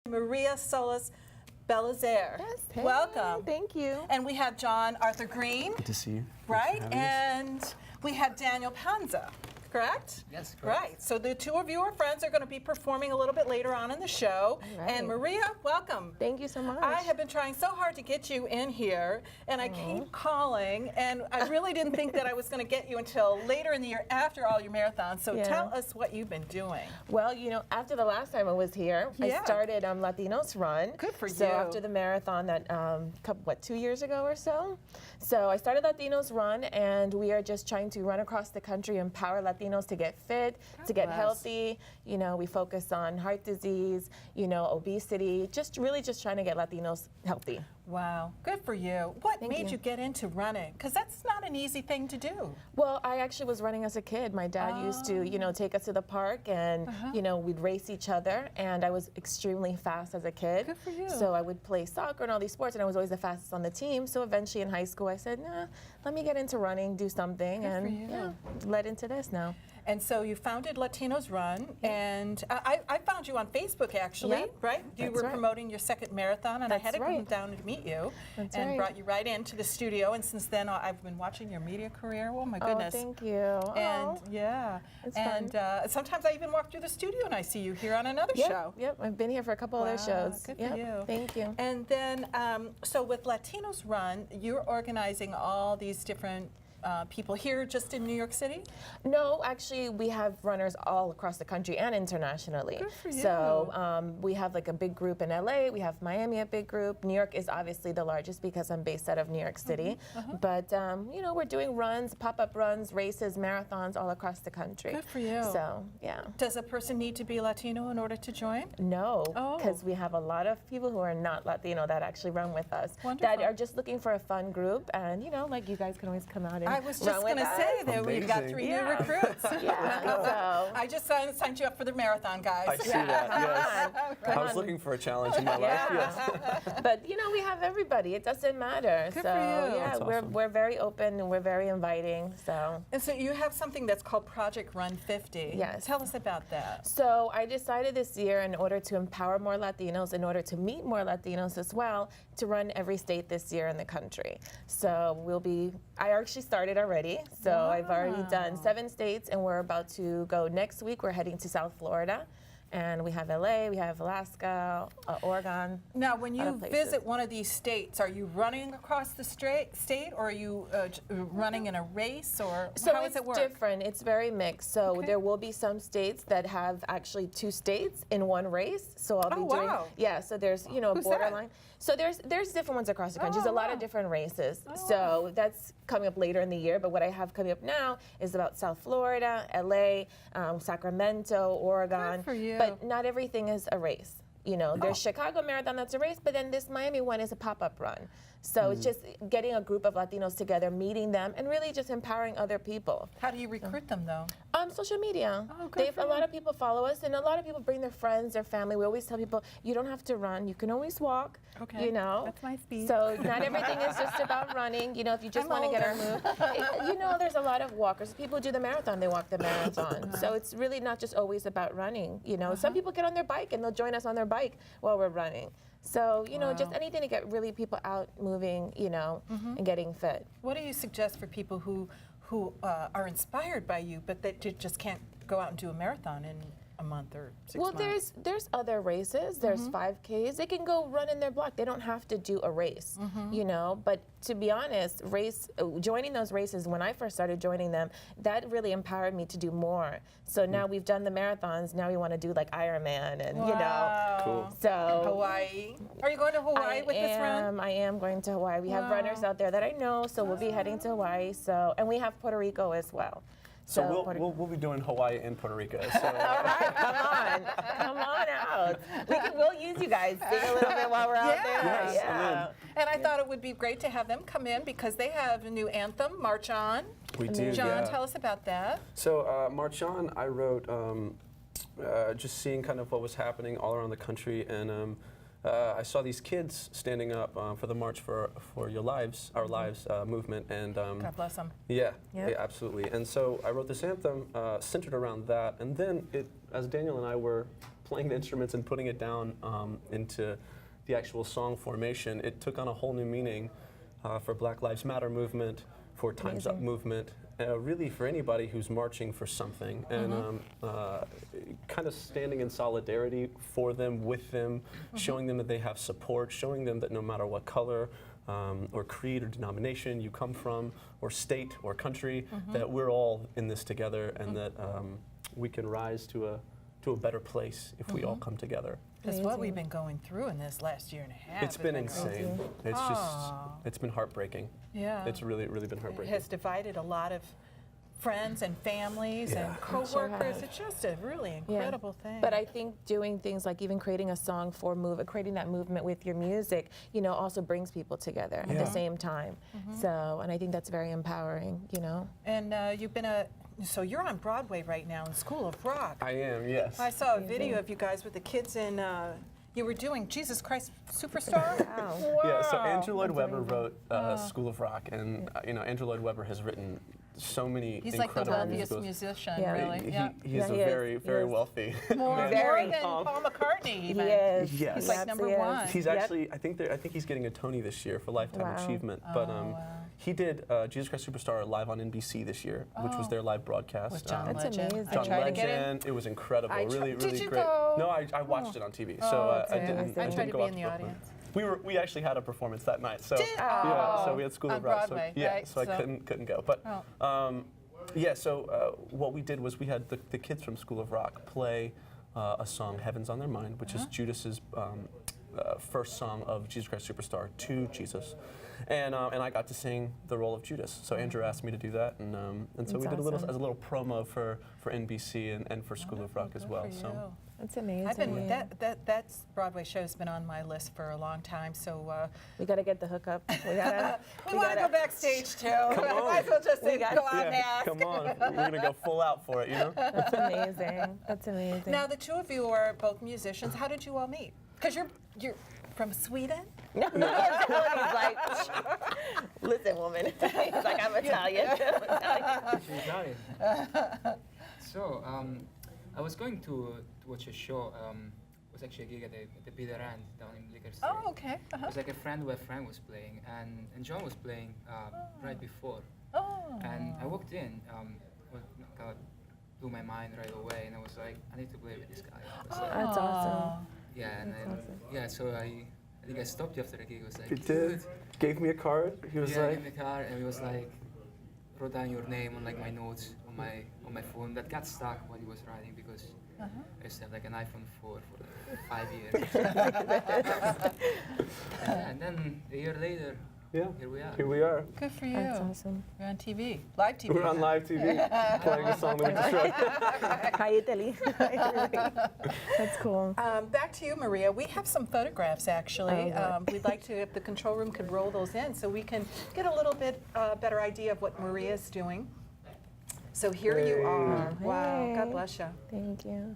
Maria Solis Belizaire. Yes, hey, welcome. Thank you. And we have John Arthur Greene. Good to see you. Right? And we have Daniel Panza. Correct? Yes, correct. Right. So the two of you are friends. Are going to be performing a little bit later on in the show. Right. And Maria, welcome. Thank you so much. I have been trying so hard to get you in here, and I keep calling, and I really didn't think that I was going to get you until later in the year after all your marathons. So tell us what you've been doing. Well, you know, after the last time I was here, I started Latinos Run. Good for you. So after the marathon that, 2 years ago or so? So I started Latinos Run, and we are just trying to run across the country, empower Latinos to get fit, to get healthy. You know, we focus on heart disease, you know, obesity, really just trying to get Latinos healthy. Wow, good for you. What made you get into running? Because that's not an easy thing to do. Well, I actually was running as a kid. My dad used to, you know, take us to the park and, you know, we'd race each other. And I was extremely fast as a kid. Good for you. So I would play soccer and all these sports, and I was always the fastest on the team. So eventually in high school, I said, nah, let me get into running, do something. Good and yeah, led into this now. And so you founded Latinos Run, and I found you on Facebook actually, right? You were promoting your second marathon, and I had to come down to meet you and brought you right into the studio. And since then, I've been watching your media career. Oh my goodness! Oh, thank you. And it's fun. Sometimes I even walk through the studio and I see you here on another show. Yep, I've been here for a couple other shows. Good for you. Thank you. And then, so with Latinos Run, you're organizing all these different people here just in New York City? No, actually, we have runners all across the country and internationally. Good for you. So we have like a big group in LA. We have Miami, a big group. New York is obviously the largest because I'm based out of New York City. But you know, we're doing runs, pop-up runs, races, marathons all across the country. Good for you. So yeah. Does a person need to be Latino in order to join? No, because we have a lot of people who are not Latino that actually run with us. Wonderful. That are just looking for a fun group, and you know, like you guys can always come out and I was just going to say that we've got 3 new recruits. So I just signed you up for the marathon, guys. I see that, yes. I was looking for a challenge in my life, yes. But you know, we have everybody. It doesn't matter. Good so for you. yeah, That's awesome. we're very open and we're very inviting. So And so you have something that's called Project Run 50. Yes. Tell us about that. So I decided this year, in order to empower more Latinos, in order to meet more Latinos as well, to run every state this year in the country. So I actually started already. So I've already done 7 states, and we're about to go next week. We're heading to South Florida. And we have LA, we have Alaska, Oregon. Now, when you visit one of these states, are you running across the state, or are you running in a race, or how does it work? So it's different. It's very mixed. So there will be some states that have actually 2 states in one race. So I'll be doing. Yeah. So there's a borderline. So there's different ones across the country. There's a lot of different races. So that's coming up later in the year. But what I have coming up now is about South Florida, LA, Sacramento, Oregon. Good for you. But not everything is a race. You know, there's Chicago Marathon that's a race, but then this Miami one is a pop-up run. So it's just getting a group of Latinos together, meeting them, and really just empowering other people. How do you recruit them, though? Social media. Good A lot of people follow us, and a lot of people bring their friends, their family. We always tell people, you don't have to run. You can always walk. Okay. You know. That's my speed. So not everything is just about running. You know, if you just want to get our move. You know, there's a lot of walkers. People who do the marathon, they walk the marathon. So it's really not just always about running. You know, some people get on their bike, and they'll join us on their bike while we're running. So, you know, just anything to get really people out moving, you know, and getting fit. What do you suggest for people who are inspired by you, but that just can't go out and do a marathon in a month or 6 months? Well, there's other races. There's 5Ks. They can go run in their block. They don't have to do a race, you know. But to be honest, joining those races, when I first started joining them, that really empowered me to do more. So now we've done the marathons. Now we want to do like Ironman, and you know. Cool. So Hawaii. Are you going to Hawaii with this run? I am going to Hawaii. We have runners out there that I know, so we'll be heading to Hawaii. So, and we have Puerto Rico as well. So we'll be doing Hawaii and Puerto Rico. So. All right, come on out. We'll use you guys sing a little bit while we're out there. Yes, And I thought it would be great to have them come in because they have a new anthem, March On. We do. John, tell us about that. So March On, I wrote just seeing kind of what was happening all around the country, and I saw these kids standing up for the March for Your Lives, Our Lives movement, and God bless them. yeah, Yep. yeah, absolutely. And so I wrote this anthem centered around that, and then as Daniel and I were playing the instruments and putting it down into the actual song formation, it took on a whole new meaning for Black Lives Matter movement, for Time's Up movement, really for anybody who's marching for something, and kind of standing in solidarity for them, with them, showing them that they have support, showing them that no matter what color or creed or denomination you come from, or state or country, that we're all in this together, and that we can rise to a better place if we all come together. Because what we've been going through in this last year and a half. It's been insane. It's just, it's been heartbreaking. Yeah. It's really, really been It heartbreaking. has divided a lot of friends and families Yeah. and co-workers. has. It's just a really incredible thing. But I think doing things like even creating a song for creating that movement with your music, you know, also brings people together at the same time. So, and I think that's very empowering, you know. And you've been so you're on Broadway right now in School of Rock. I am, yes. I saw a video of you guys with the kids in, you were doing Jesus Christ Superstar? Wow. Yeah, so Andrew Lloyd Webber wrote School of Rock, and you know, Andrew Lloyd Webber has written so many He's like the incredible wealthiest musicals. musician, Yeah. really. Yeah. He's a he is. very, very He is. wealthy More man. than Very. Paul McCartney, even. He is. Yes. He's like number Yes, he is. one. He's Yep. actually, I think he's getting a Tony this year for Lifetime Wow. Achievement. But wow. he did Jesus Christ Superstar live on NBC this year, which was their live broadcast. With John That's Legend. amazing. I John tried to get in. Legend. It was incredible. I Really, Did really you great. go? No, I watched it on TV, so I okay. didn't. I didn't tried to go be out in the to Brooklyn. audience. We actually had a performance that night, so Did- yeah, so Oh, we had School on of Rock. Broadway, so, yeah, right, so I so- couldn't go. But yeah, so what we did was we had the kids from School of Rock play a song, "Heaven's on Their Mind," which is Judas's first song of Jesus Christ Superstar to Jesus. And I got to sing the role of Judas. So Andrew asked me to do that, and so we That's did a little awesome. as a little promo for NBC and for School of Rock as well. Good for So you. That's amazing. I've been that Broadway show's been on my list for a long time. So We got to get the hookup. We gotta. we want to go backstage too. I might as well just say, got- go out and yeah, ask. come on, we're gonna go full out for it, you know. That's amazing. That's amazing. Now the two of you are both musicians. How did you all meet? Because you're from Sweden. No, he's like, listen, woman. He's like, I'm Italian. Italian. So, I was going to watch a show. It was actually a gig at the Bitter End down in Liquor Street. Oh, okay. It was like a friend where a friend was playing, and John was playing right before. Oh. And I walked in, kind of blew my mind right away, and I was like, I need to play with this guy. I was like, That's awesome. yeah, and then, yeah, so I think I stopped you after the gig. I was like, He did. Gave me a card. He was yeah, like, in the car, and he was like, wrote down your name on like my notes on my phone. That got stuck while he was writing because I used to have like an iPhone 4 for like 5 years. and then a year later, yeah, here we are. here we are. Good for you. That's awesome. You're on TV, live TV. We're on live TV, playing a song that we just wrote. Hi, Italy. That's cool. Back to you, Maria. We have some photographs, actually. We'd like to, if the control room could roll those in so we can get a little bit better idea of what Maria's doing. So here you are. Wow, God Hey. bless you. Thank you.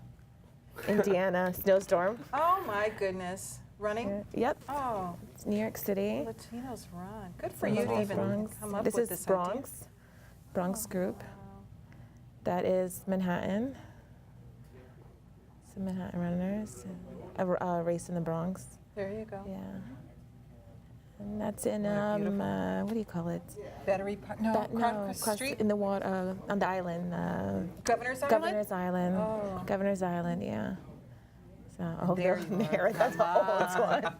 Indiana, snowstorm. Oh, my goodness. Running? Yep, Oh, it's New York City. Latinos run. Good for This you is to even Bronx. come up This with is this Bronx. Bronx group. That is Manhattan. Some Manhattan runners. A race in the Bronx. idea. There you go. Yeah. And that's in Beautiful. what do you call it? Battery Park. No, Cross Street. in the water on the island. Governor's Island? Governor's Island. Oh. Governor's Island, yeah. So, There you are. that's an old one.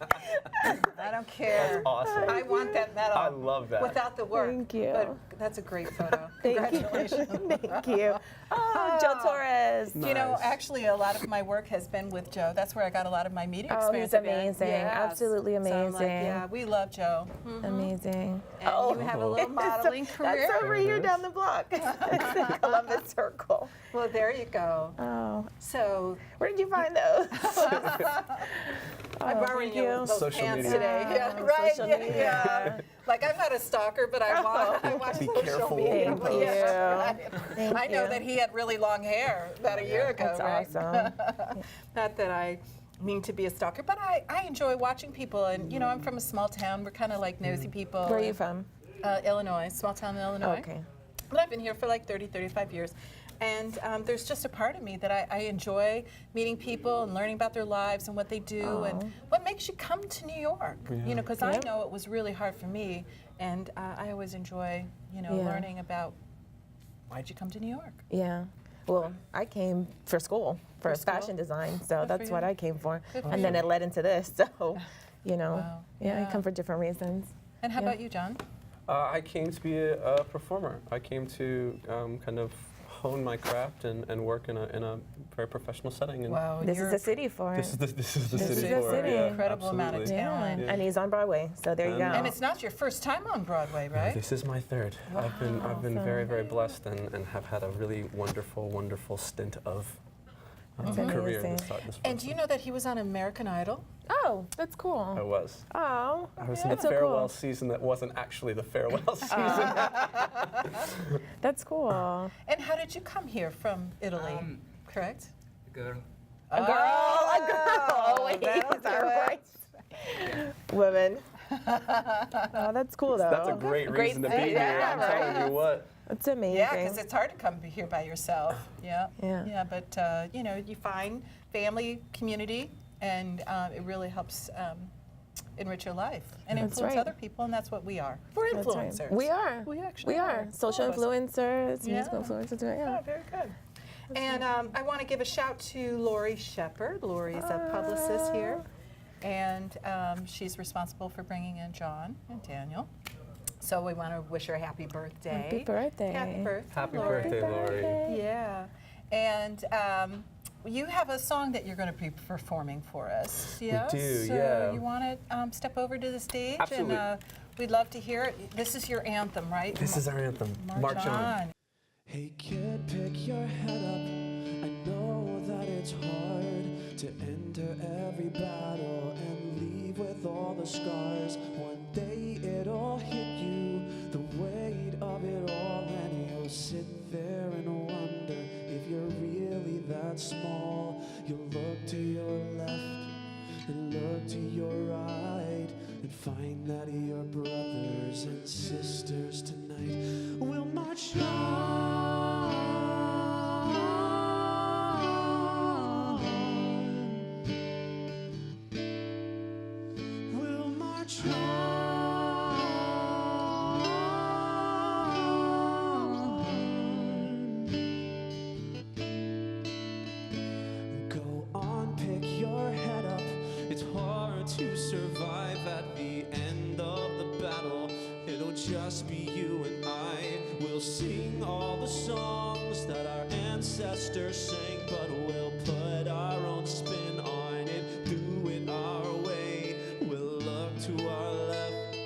I don't care. Awesome. I want that medal. I love that. Without the work. Thank you. But that's a great photo. Thank Congratulations. you. Thank you. Oh, Joe Torres. You know, Nice. actually, a lot of my work has been with Joe. That's where I got a lot of my media Oh, he's experience. have been. amazing. Yes. Absolutely So I'm like, amazing. yeah, we love Joe. Amazing. And you have a little modeling career. That's over here down the block. It's in Columbus Circle. Well, there you go. Oh, So where did you find those? I'm borrowing thank you you. those Social pants media. today. Yeah, right. Social yeah, media. yeah. Like I'm not a stalker, but I watch Be social careful media. what you Thank post. you. Yeah. Thank I know you. that he had really long hair about a year ago, That's right? awesome. Not that I mean to be a stalker, but I enjoy watching people. And, you know, I'm from a small town. We're kind of like nosy people. Where are you from? Illinois, small town in Illinois. Okay. But I've been here for like 30, 35 years. And there's just a part of me that I enjoy meeting people and learning about their lives and what they do and what makes you come to New York. You know, because I know it was really hard for me, and I always enjoy, you know, learning about why'd you come to New York. Yeah. Well, I came for school, for fashion design, so Good that's for what you. I came for. Good for And then you. it led into this, so, you know, Wow. I come for different reasons. And how about you, John? I came to be a performer. I came to kind of hone my craft and work in a very professional setting. And Wow, This is the city for it. this is the This city is the for it. city. Yeah, Incredible amount of absolutely. talent. And he's on Broadway, so there you go. And it's not your first time on Broadway, right? This is my third. I've been very, very blessed and have had a really wonderful stint of career amazing. this And do you know that he was on American Idol? Oh, that's I cool. was. Oh, I was in the that's so farewell cool. season that wasn't actually the farewell season. That's cool. And how did you come here from Italy? Correct? Girl. A girl, always. that'll do Our it. voice. Women. Oh, that's cool though. That's a great reason to be here. yeah, I'm right. telling you what. That's amazing. Yeah, because it's hard to come here by yourself. Yeah. Yeah. Yeah, but you know, you find family, community, and it really helps enrich your life and That's influence right. other people, and that's what we are. We're That's right. influencers. We are. We actually We are. Social All of us. influencers, Yeah. musical influencers. Oh, Yeah. very good. And I want to give a shout to Lori Shepard. Lori's a publicist here, and she's responsible for bringing in John and Daniel. So we want to wish her a happy birthday. Happy birthday. Happy birthday, Happy Lori. birthday, Lori. Yeah. And you have a song that you're going to be performing for us. Yes? do, So yeah. you want to step over to the stage? Absolutely. And we'd love to hear it. This is your anthem, right? This is our anthem. March on. Hey kid, pick your head up. I know that it's hard to enter every battle and leave with all the scars. One day it'll hit you, the weight of it all, and you'll sit there and wonder if you're really that small. You'll look to your left and look to your right and find that your brothers and sisters tonight will march on. We'll march on. Go on, pick your head up. It's hard to survive at the end of the battle. It'll just be you and I. We'll sing all the songs that our ancestors sang, but we'll put our own spin on it, do it our way. We'll look to our left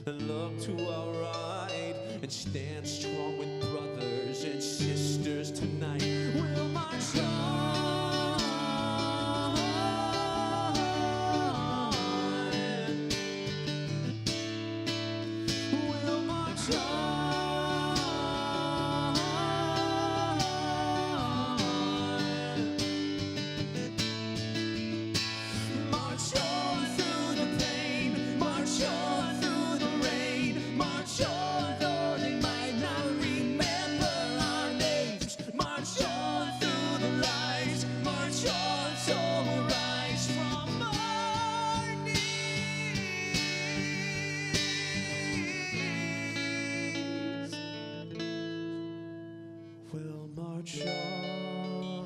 and look to our right and stand strong with brothers and sisters tonight. We'll march on. We'll march on. March on through the pain, march on through the rain, march on though they might not remember our names. March on through the lies, march on so we'll rise from our knees. We'll march on.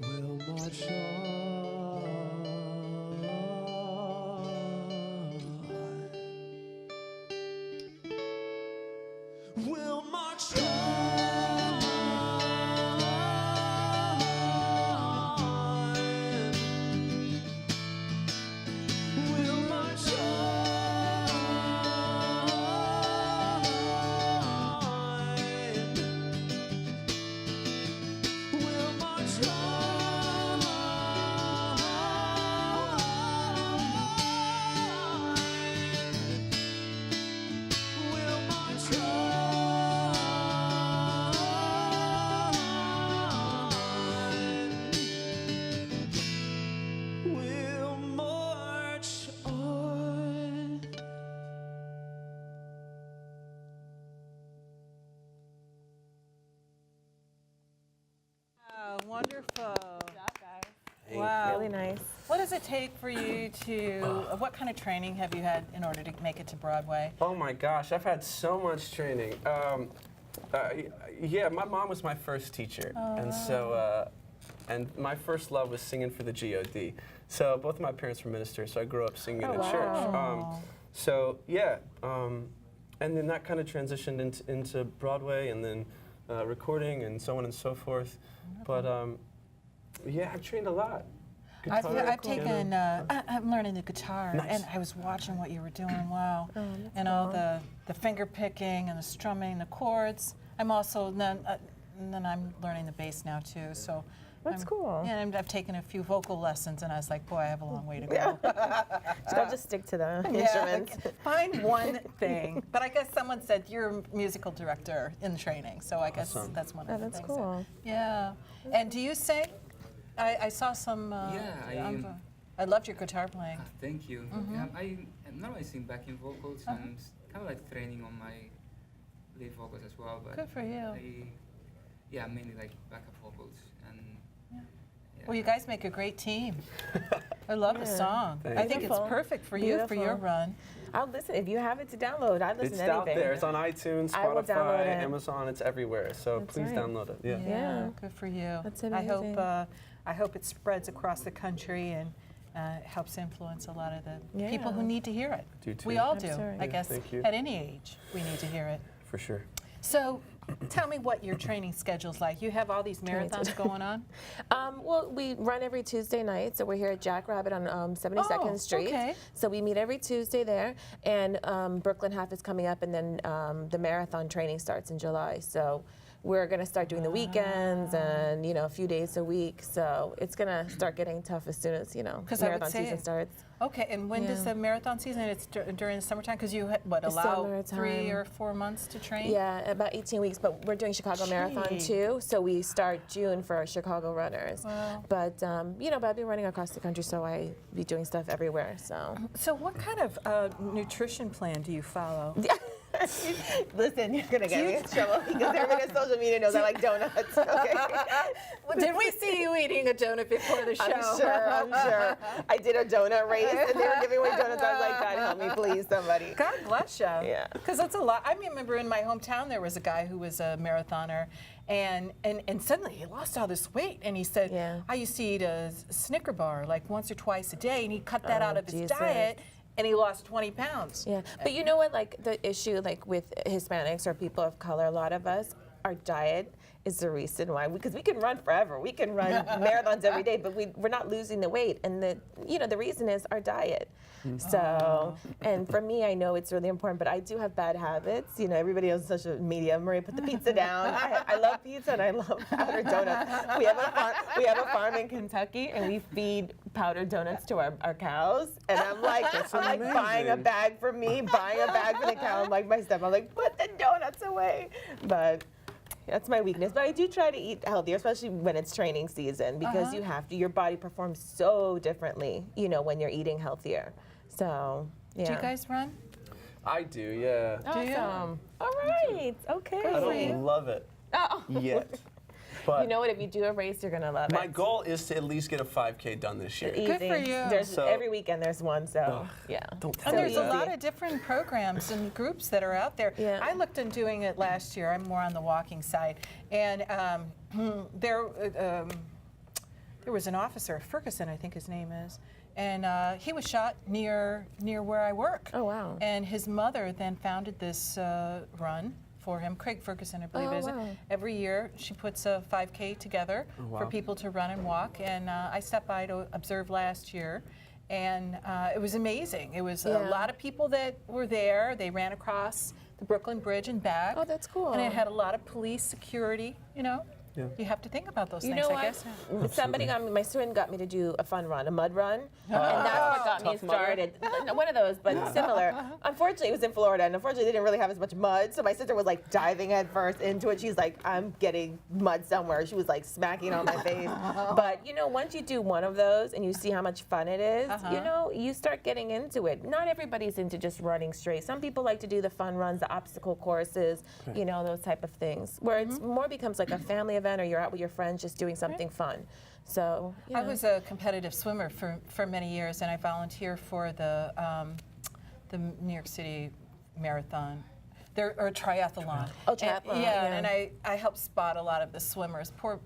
We'll march on. We'll march on. We'll march on. Wonderful. Good job, guys. Wow. Really nice. What does it take for you to, what kind of training have you had in order to make it to Broadway? Oh my gosh, I've had so much training. Yeah, my mom was my first teacher, and so and my first love was singing for the GOD. So both of my parents were ministers, so I grew up singing in church. So yeah, and then that kind of transitioned into Broadway, and then recording, and so on and so forth. But yeah, I've trained a lot. I've taken, I'm learning the guitar, and I was watching what you were doing, wow. And all the finger picking and the strumming, the chords. I'm also, then I'm learning the bass now too, so. That's cool. Yeah, and I've taken a few vocal lessons, and I was like, boy, I have a long way to go. So I'll just stick to the instruments. Find one thing. But I guess someone said you're a musical director in training, so I guess that's one of the things. That's cool. Yeah. And do you sing? I saw some. I loved your guitar playing. Thank you. Yeah, I normally sing backing vocals and kind of like training on my lead vocals as well. But good for you. Yeah, mainly like backup vocals. And well, you guys make a great team. I love the song. Thank I think it's perfect for you for your run. I'll listen. If you have it to download, I'd listen it's to anything. Out there. It's on iTunes, I will download Spotify, it. Amazon. It's everywhere. So please download it. Yeah. Good for you. That's amazing. I hope it spreads across the country and helps influence a lot of the people who need to hear it. Do too. We all I'm do. sorry. I guess at any age we need to hear it. For sure. So, tell me what your training schedule's like. You have all these marathons going on? Well, we run every Tuesday night, so we're here at Jack Rabbit on 72nd Street. Okay. So we meet every Tuesday there, and Brooklyn Half is coming up, and then the marathon training starts in July. So we're going to start doing the weekends and, a few days a week. So it's going to start getting tough as soon as, marathon season starts. Okay, and when does the marathon season? It's during the summertime, because you allow Summertime. 3 or 4 months to train? Yeah, about 18 weeks, but we're doing Chicago Marathon too, so we start June for our Chicago runners. Wow. But, but I've been running across the country, so I be doing stuff everywhere, so. So what kind of nutrition plan do you follow? Listen, you're going to get me in trouble because everybody on social media knows I like donuts, okay? Well, did we see you eating a donut before the show? I'm sure. I did a donut race, and they were giving away donuts. I was like, God help me, please, somebody. God bless you. Yeah. Because that's a lot. I remember in my hometown there was a guy who was a marathoner, and suddenly he lost all this weight, and he said, I used to eat a Snicker bar like once or twice a day, and he cut that out of his diet. And he lost 20 pounds. Yeah, but you know what, like the issue like with Hispanics or people of color, a lot of us, our diet is the reason why, because we can run forever. We can run marathons every day, but we're not losing the weight. And the reason is our diet. So, and for me, I know it's really important, but I do have bad habits. Everybody on social media, Maria, put the pizza down. I love pizza and I love powdered donuts. We have a farm in Kentucky, and we feed powdered donuts to our cows. And I'm like buying a bag for me, buying a bag for the cow. I'm like, my step, I'm like, put the donuts away. But that's my weakness. But I do try to eat healthier, especially when it's training season, because you have to. Your body performs so differently, when you're eating healthier. So, yeah. Do you guys run? I do, yeah. Awesome. All right. Okay. I don't love it yet. But you know what? If you do a race, you're gonna love it. my goal is to at least get a 5K done this year. Easy. Good for you. Every weekend there's one, so yeah. And there's a lot of different programs and groups that are out there. Yeah. I looked into doing it last year. I'm more on the walking side. And there was an officer, Ferguson, I think his name is, and he was shot near where I work. Oh, wow. And his mother then founded this run for him. Craig Ferguson, I believe, is it? Every year she puts a 5K together for people to run and walk. And I stepped by to observe last year. And it was amazing. It was a lot of people that were there. They ran across the Brooklyn Bridge and back. Oh, that's cool. And it had a lot of police security, Yeah. You have to think about those You things, know I guess. Somebody my student got me to do a fun run, a mud run, and that's what got me started. One of those, but similar. Unfortunately, it was in Florida, and unfortunately, they didn't really have as much mud, so my sister was like diving head first into it. She's like, I'm getting mud somewhere. She was like smacking on my face. But once you do one of those and you see how much fun it is, you start getting into it. Not everybody's into just running straight. Some people like to do the fun runs, the obstacle courses, those type of things, where it's more becomes like a family event or you're out with your friends just doing something fun. So, you know. I was a competitive swimmer for many years, and I volunteer for the New York City Marathon. Or triathlon. Oh, triathlon. And I help spot a lot of the swimmers. Poor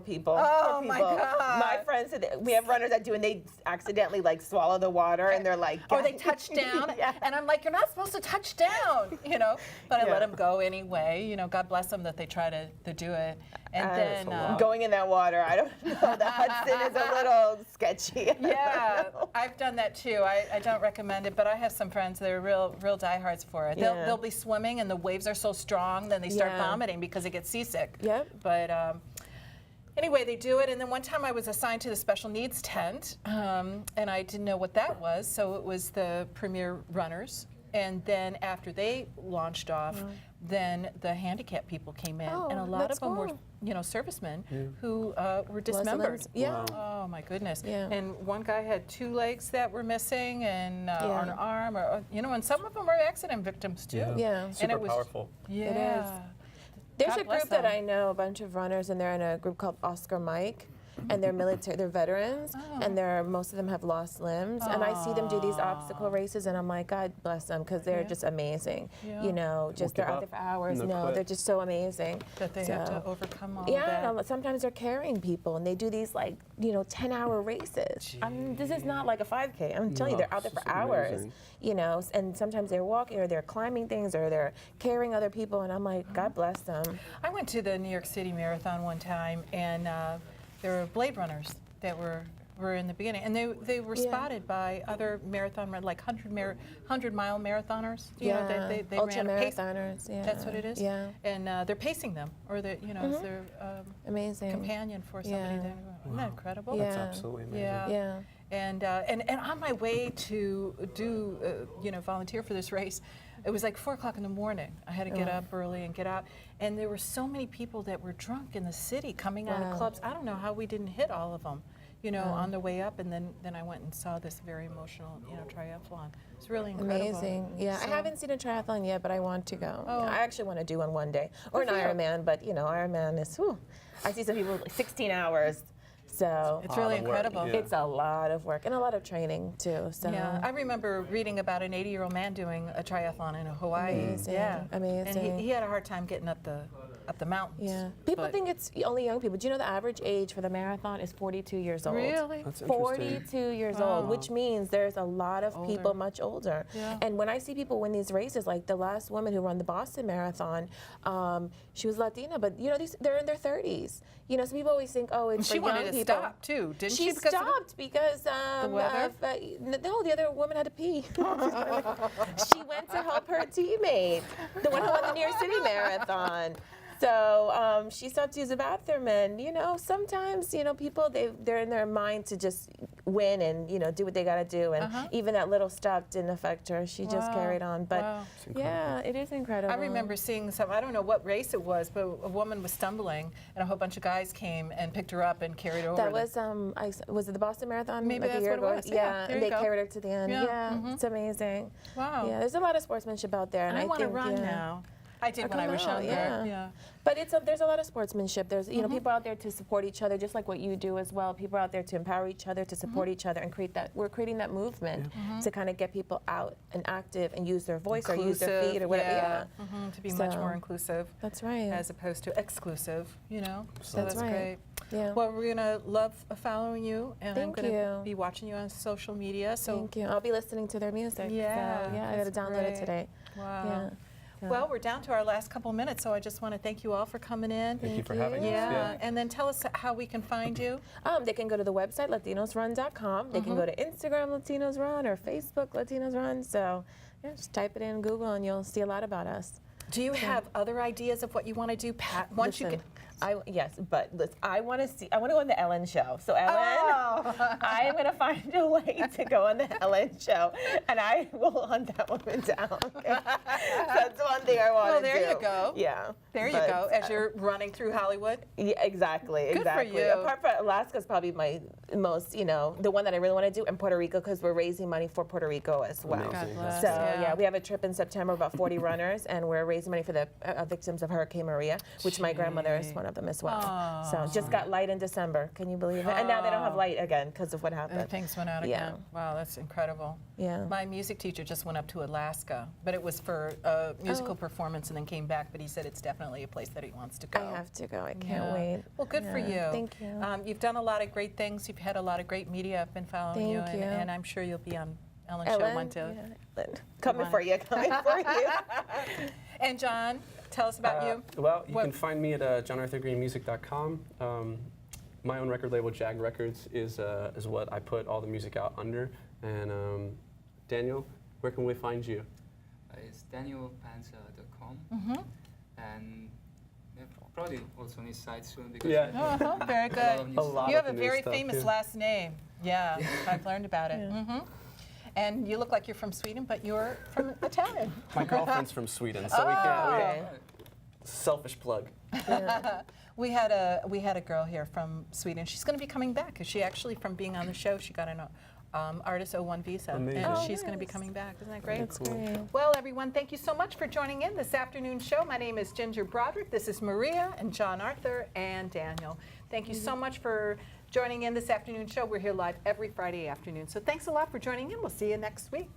people. Oh, poor people. my God. My friends, we have runners that do, and they accidentally like swallow the water, and they're like, or they touch down, and I'm like, you're not supposed to touch down, you know. But I let them go anyway. You know, God bless them that they try to do it. And then going in that water, I don't know. The Hudson is a little sketchy. Yeah, I've done that too. I don't recommend it, but I have some friends that are real diehards for it. They'll be swimming, and the waves are so strong, then they start vomiting because they get seasick. Yep. But anyway, they do it, and then one time I was assigned to the special needs tent, and I didn't know what that was, so it was the premier runners. And then after they launched off, then the handicapped people came in, and a lot of them were, you know, servicemen who were dismembered. Yeah. Wow. Oh my goodness. Yeah. And one guy had 2 legs that were missing, and or an arm, or you know, and some of them were accident victims too. Yeah. And Super it was powerful. Yeah. It is. There's God a bless group that them. I know, a bunch of runners, and they're in a group called Oscar Mike. And they're military, they're veterans, and most of them have lost limbs. And I see them do these obstacle races, and I'm like, God bless them, because they're just amazing. Yeah. You know, just give they're out up. there for hours. No No, quit. they're just so amazing. That they have to overcome all Yeah, that. sometimes they're carrying people, and they do these 10-hour races. This is not like a 5K. I'm telling you, they're out there for it's hours. amazing. You know, and sometimes they're walking or they're climbing things or they're carrying other people, and I'm like, God bless them. I went to the New York City Marathon one time, and there were Blade Runners that were in the beginning, and they were spotted by other marathon, like 100-mile marathoners. You know, they ultra ran a pace. marathoners. Yeah, That's what it is. Yeah, And they're pacing them, or they're, you know, as their amazing. companion for somebody. Yeah. There. Isn't that incredible? Yeah. That's absolutely amazing. Yeah. Yeah. And on my way to do, volunteer for this race, it was like 4 o'clock in the morning. I had to get up early and get out. And there were so many people that were drunk in the city coming out of clubs. I don't know how we didn't hit all of them, you know, on the way up. And then I went and saw this very emotional, triathlon. It's really incredible. Amazing. Yeah, I haven't seen a triathlon yet, but I want to go. Oh. I actually want to do one day. Or an for you. Ironman, but Ironman is, whew. I see some people 16 hours. So It's really lot of work, incredible. yeah. it's a lot of work and a lot of training too. So Yeah, I remember reading about an 80-year-old man doing a triathlon in Hawaii. Amazing, Yeah, amazing. And he had a hard time getting up the mountains. yeah, people but- think it's only young people. Do you know the average age for the marathon is 42 years old? Really? That's interesting. 42 years old, which means there's a lot of people Older. much older. Yeah. And when I see people win these races, like the last woman who won the Boston Marathon, she was Latina, but they're in their 30s. You know, so people always think, oh, it's She for young wanted to people. stop too, didn't she? She because of the- stopped because the weather? no, the other woman had to pee. She went to help her teammate, the one who won the New York City Marathon. So she stopped to use the bathroom, and sometimes people they're in their mind to just win and do what they got to do, and even that little stop didn't affect her. She just Wow. carried on. But Wow. yeah, it is incredible. I remember seeing some, I don't know what race it was, but a woman was stumbling, and a whole bunch of guys came and picked her up and carried her over. That was was it the Boston Marathon? Maybe like that's a year what it ago? was. Yeah, Yeah, there and you they go. carried her to the end. Yeah, Yeah, it's amazing. Wow. Yeah, there's a lot of sportsmanship out there, and I want to think, run yeah. now. I did when I come was out, younger. yeah. But there's a lot of sportsmanship. There's people out there to support each other, just like what you do as well. People are out there to empower each other, to support each other, and we're creating that movement to kind of get people out and active and use their voice or use their feet or whatever. Yeah. To be much So, more inclusive. That's right. As opposed to exclusive, So That's that's right. great. Yeah. Well, we're gonna love following you, and I'm Thank gonna you. be watching you on social media. So Thank you. I'll be listening to their music. Yeah, So, yeah, I got to that's download it great. today. wow. Yeah. Well, we're down to our last couple minutes, so I just want to thank you all for coming in. Thank you for Thank having you. us. Yeah, and then tell us how we can find you. They can go to the website latinosrun.com. They can go to Instagram Latinos Run or Facebook Latinos Run. So just type it in Google and you'll see a lot about us. Do you have other ideas of what you want to do, Pat? Once you Listen, get. yes, but listen, I want to go on the Ellen show. So Ellen, I am going to find a way to go on the Ellen show, and I will hunt that woman down. That's one thing I want to do. Well, there you go. Yeah. There you but, go. As you're running through Hollywood. Yeah, exactly. Good for exactly. you. Apart from Alaska's probably my most, the one that I really want to do, and Puerto Rico because we're raising money for Puerto Rico as well. Amazing. God bless. So Yeah. we have a trip in September, about 40 runners, and we're raising money for the victims of Hurricane Maria, which my grandmother is one one of them as well. Oh. So just got light in December. Can you believe it? And now they don't have light again because of what happened. Things went out Yeah. again. Wow, that's incredible. Yeah. My music teacher just went up to Alaska, but it was for a musical performance and then came back, but he said it's definitely a place that he wants to go. I have to go. I can't Yeah. wait. Well, good for Yeah. you. Thank you. You've done a lot of great things. You've had a lot of great media. I've been following you, Thank you. and I'm sure you'll be on Ellen's show one too. Yeah. Coming for you. Coming for you. And John, tell us about you. Well, you What- can find me at johnarthurgreenmusic.com. My own record label, Jag Records, is what I put all the music out under. And Daniel, where can we find you? It's danielpanza.com. And yeah, probably also on his site soon because Yeah. Very a lot good. of new A lot. You have a of new very stuff, famous yeah. last name. Yeah, I've learned about it. And you look like you're from Sweden, but you're from Italian. My girlfriend's from Sweden, so we can't. Okay. Selfish plug. We had a girl here from Sweden. She's going to be coming back because she actually, from being on the show, she got an Artist 01 visa, Amazing. and Oh, she's going to be nice. coming back. Isn't that great? That's great. Well, everyone, thank you so much for joining in this afternoon show. My name is Ginger Broderick. This is Maria and John Arthur and Daniel. Thank you so much for joining in this afternoon show. We're here live every Friday afternoon. So thanks a lot for joining in. We'll see you next week.